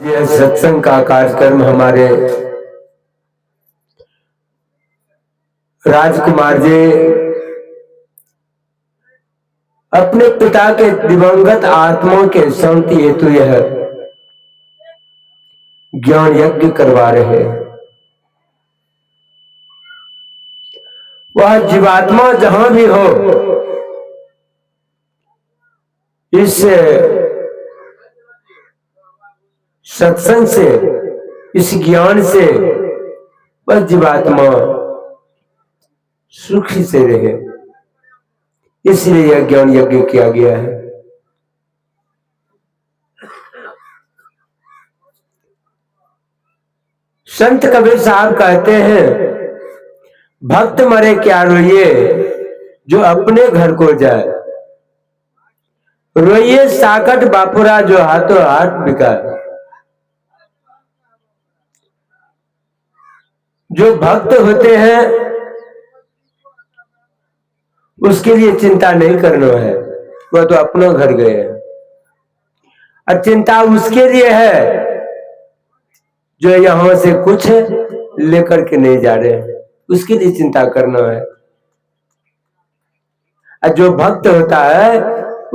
यह सत्संग का कार्यक्रम हमारे राजकुमार जी अपने पिता के दिवंगत आत्माओं के शांति हेतु यह ज्ञान यज्ञ करवा रहे हैं। वह जीवात्मा जहां भी हो, इस सत्संग से, इस ज्ञान से वह जीवात्मा सुखी से रहे, इसलिए यह ज्ञान यज्ञ किया गया है। संत कबीर साहब कहते हैं, भक्त मरे क्या रोइए जो अपने घर को जाए, रोइए साकट बापुरा जो हाथों हाथ बिका। जो भक्त होते हैं उसके लिए चिंता नहीं करना है, वह तो अपना घर गए हैं। और चिंता उसके लिए है जो यहां से कुछ लेकर के नहीं जा रहे हैं, उसके लिए चिंता करना है। और जो भक्त होता है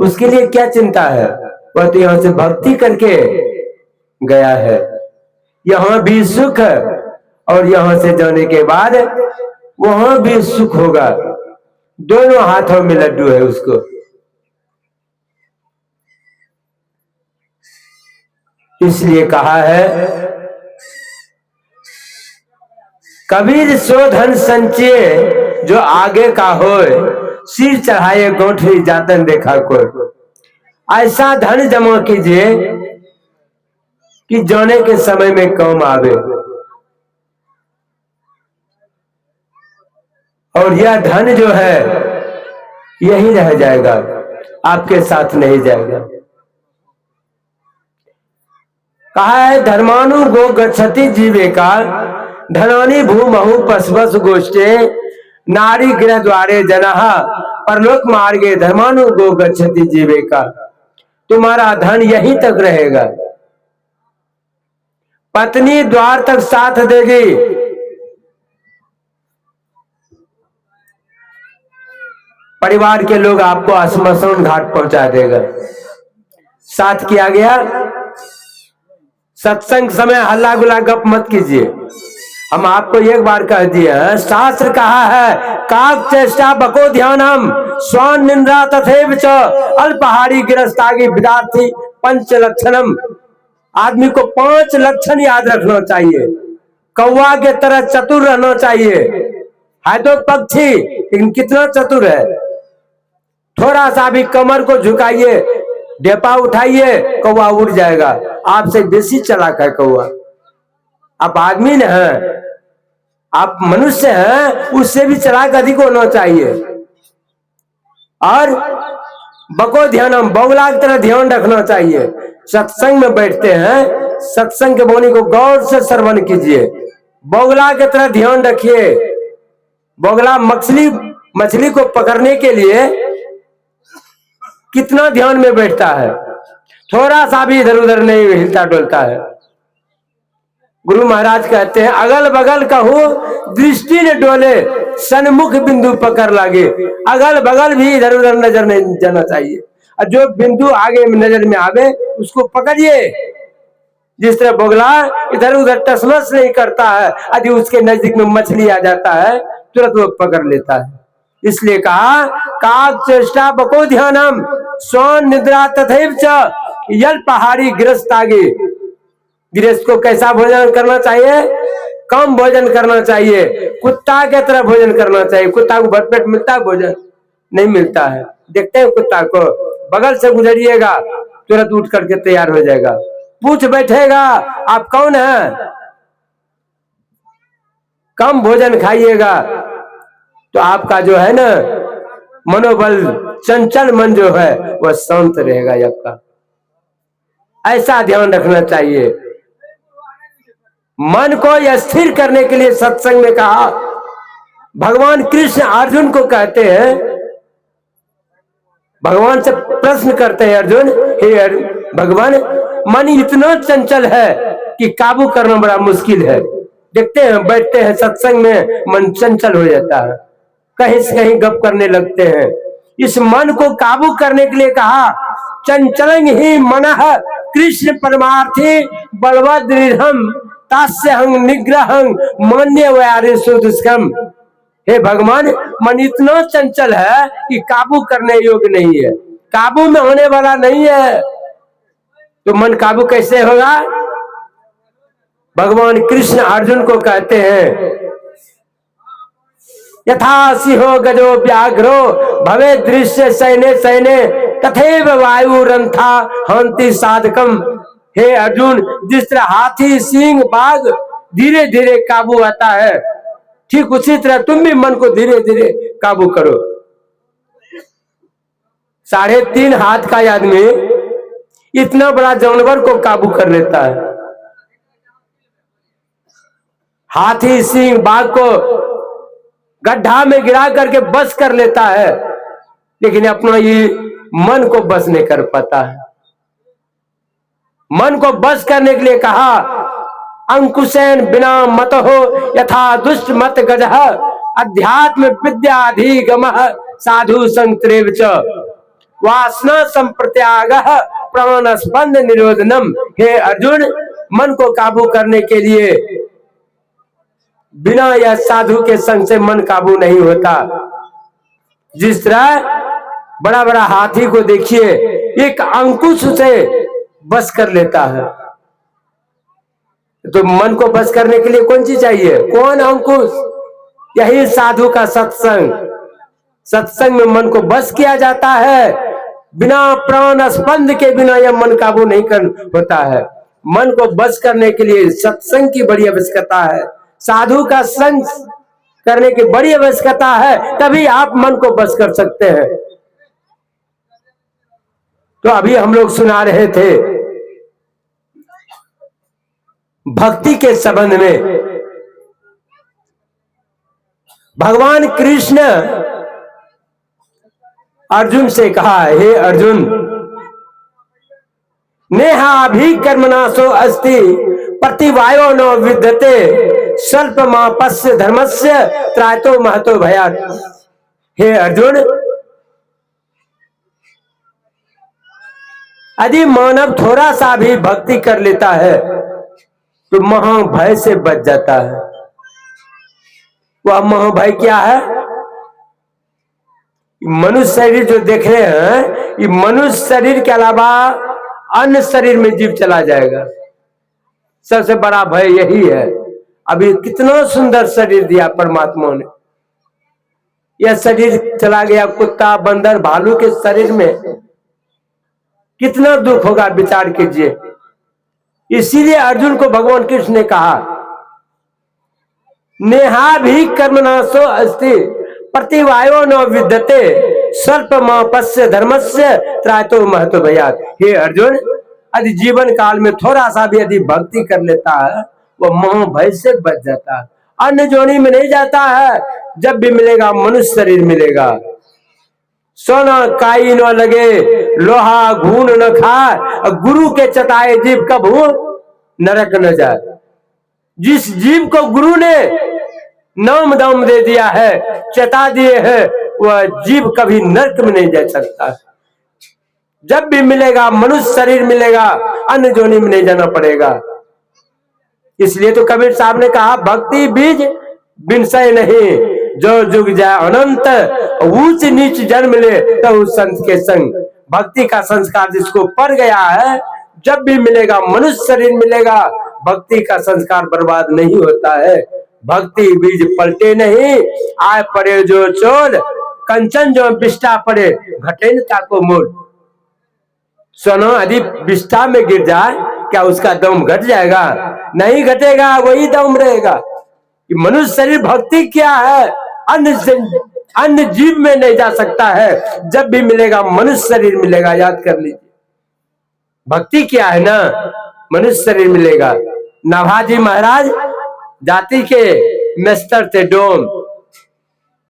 उसके लिए क्या चिंता है, वह तो यहां से भक्ति करके गया है। यहां भी सुख और यहां से जाने के बाद वहां भी सुख होगा, दोनों हाथों में लड्डू है उसको। इसलिए कहा है, कबीर सो धन संचय जो आगे का होए, सिर चढ़ाए गौठरी जातन देखा कोई। ऐसा धन जमा कीजिए कि जाने के समय में काम आवे, और यह धन जो है यही रह जाएगा, आपके साथ नहीं जाएगा। कहा है, धर्मानु गो गच्छति जीविका धनानि भूमहु पशवस गोष्ठे नारी गृह द्वारे जनहा परलोक मार्गे धर्मानु गो गच्छति जीविका। तुम्हारा धन यहीं तक रहेगा, पत्नी द्वार तक साथ देगी, परिवार के लोग आपको श्मशान घाट पहुंचा देगा। साथ किया गया, सत्संग समय हल्ला गुला गप मत कीजिए। हम आपको एक बार कह दिए हैं, शास्त्र कहा है, काक चेष्टा बको ध्यानम स्वान निंद्रा तथैव च अल्पहारी गिरस्तागी विद्यार्थी पंच लक्षणम। आदमी को 5 लक्षण याद रखना चाहिए। कौवा के तरह चतुर रहना चाहिए, है तो पक्षी लेकिन कितना चतुर है। थोड़ा सा भी कमर को झुकाइए, डेपा उठाइए, कौवा उड़ जाएगा। आपसे बेसी चालाक है कौवा। आप आदमी न हैं, आप मनुष्य हैं, उससे भी चालाक अधिक होना चाहिए। और बको ध्यानम, बगुला की तरह ध्यान रखना चाहिए। सत्संग में बैठते हैं, सत्संग के बोली को गौर से श्रवण कीजिए, बगुला की तरह ध्यान रखिए। बगुला मछली को पकड़ने के लिए कितना ध्यान में बैठता है, थोड़ा सा भी इधर उधर नहीं हिलता डोलता है। गुरु महाराज कहते हैं, अगल बगल कहूं दृष्टि न डोले, सन्मुख बिंदु पकड़ लागे। अगल बगल भी इधर उधर नजर नहीं जाना चाहिए, और जो बिंदु आगे नजर में आवे उसको पकड़िए। जिस तरह बगुला इधर उधर टसमस नहीं करता है, यदि उसके नजदीक में मछली आ जाता है तुरंत वो पकड़ लेता है। इसलिए कहा, काक चेष्टा बको ध्यानम स्वान निद्रा तथैव च यल पहाड़ी गृहस्थ आगे। गृहस्थ को कैसा भोजन करना चाहिए, कम भोजन करना चाहिए, कुत्ता के तरह भोजन करना चाहिए। कुत्ता को भरपेट मिलता है, भोजन नहीं मिलता है। देखते हैं कुत्ता को, बगल से गुजरिएगा तुरंत उठ करके तैयार हो जाएगा, पूछ बैठेगा आप कौन है। कम भोजन खाइएगा तो आपका जो है ना मनोबल, चंचल मन जो है वह शांत रहेगा आपका। ऐसा ध्यान रखना चाहिए। मन को स्थिर करने के लिए सत्संग में कहा, भगवान कृष्ण अर्जुन को कहते हैं, भगवान से प्रश्न करते हैं अर्जुन, हे भगवान मन इतना चंचल है कि काबू करना बड़ा मुश्किल है। देखते हैं, बैठते हैं सत्संग में, मन चंचल हो जाता है, कहीं से कहीं गप करने लगते हैं। इस मन को काबू करने के लिए कहा, चंचलं ही मनः कृष्ण परमार्थी बलवदृढ़ं तास्यहं निग्रहं मन्ये वैरिषु दुष्करम्। हे भगवान, मन इतना चंचल है कि काबू करने योग्य नहीं है, काबू में होने वाला नहीं है। तो मन काबू कैसे होगा? भगवान कृष्ण अर्जुन को कहते हैं, यथा सिंहो गजो व्याघ्रो भवे दृश्य सैने सैने तथैव वायुरंथा हंति साधकम। हे अर्जुन, जिस तरह हाथी सिंह बाघ धीरे धीरे काबू आता है, ठीक उसी तरह तुम भी मन को धीरे धीरे काबू करो। 3.5 हाथ का आदमी इतना बड़ा जानवर को काबू कर लेता है। हाथी सिंह बाघ को गड्ढा में गिरा करके बस कर लेता है, लेकिन अपना ये मन को बस नहीं कर पाता है। मन को बस करने के लिए कहा, अंकुशेन बिना मत हो यथा दुष्ट मत गजह अध्यात्म विद्याधिगमः साधु संत्रेव च वासना संप्रत्याग प्राण स्पंद निरोधनम। हे अर्जुन, मन को काबू करने के लिए बिना या साधु के संग से मन काबू नहीं होता। जिस तरह बड़ा बड़ा हाथी को देखिए, एक अंकुश से बस कर लेता है। तो मन को बस करने के लिए कौन चीज चाहिए? कौन अंकुश? यही साधु का सत्संग। सत्संग में मन को बस किया जाता है। बिना प्राण स्पंद के बिना यह मन काबू नहीं कर होता है। मन को बस करने के लिए सत्संग की बड़ी आवश्यकता है, साधु का संग करने की बड़ी आवश्यकता है, तभी आप मन को बस कर सकते हैं। तो अभी हम लोग सुना रहे थे भक्ति के संबंध में। भगवान कृष्ण अर्जुन से कहा, हे अर्जुन, नेहाभि कर्मणासो अस्ति प्रतिवायो न विद्यते स्वल्पमापस्य धर्मस्य त्रायतो महतो भयात्। हे अर्जुन, यदि मानव थोड़ा सा भी भक्ति कर लेता है तो महाभय से बच जाता है। वह महाभय क्या है? मनुष्य शरीर जो देख रहे हैं, ये मनुष्य शरीर के अलावा अन्य शरीर में जीव चला जाएगा। सबसे बड़ा भय यही है। अभी कितना सुंदर शरीर दिया परमात्मा ने, यह शरीर चला गया कुत्ता बंदर भालू के शरीर में, कितना दुख होगा विचार कीजिए। इसीलिए अर्जुन को भगवान कृष्ण ने कहा, नेहाभि कर्मणासो अस्ति प्रतिवायो न विद्यते स्वल्पमापस्य धर्मस्य त्रायतो महतो भयात्। हे अर्जुन, यदि जीवन काल में थोड़ा सा भी यदि भक्ति कर लेता है, वो महाभय से बच जाता है। अन्य जोनी में नहीं जाता है। जब भी मिलेगा मनुष्य शरीर मिलेगा। सोना काई न लगे, लोहा घून न खाए, गुरु के चटाए जीव कभू नरक न जाए। जिस जीव को गुरु ने नाम दाम दे दिया है, चटा दिए है, वह जीव कभी नरक में नहीं जा सकता। जब भी मिलेगा मनुष्य शरीर मिलेगा, अन्य जोनी में नहीं जाना पड़ेगा। इसलिए तो कबीर साहब ने कहा, भक्ति बीज बिनसय नहीं, जो जुग जाए अनंत, ऊंच नीच जन्म ले तो संत के संग। भक्ति का संस्कार जिसको पड़ गया है, जब भी मिलेगा मनुष्य शरीर मिलेगा, भक्ति का संस्कार बर्बाद नहीं होता है। भक्ति बीज पलटे नहीं, आए पड़े जो चोल, कंचन जो बिष्टा पड़े घटे न ताको मोल। सुनो, यदि बिष्टा में गिर जाए, क्या उसका दम घट जाएगा? नहीं घटेगा, वही दम रहेगा। मनुष्य शरीर भक्ति क्या है? अन्य जीव में नहीं जा सकता है। जब भी मिलेगा मनुष्य शरीर मिलेगा, याद कर लीजिए। भक्ति क्या है ना, मनुष्य शरीर मिलेगा। नाभाजी महाराज जाति के मेस्टर थे, डोम।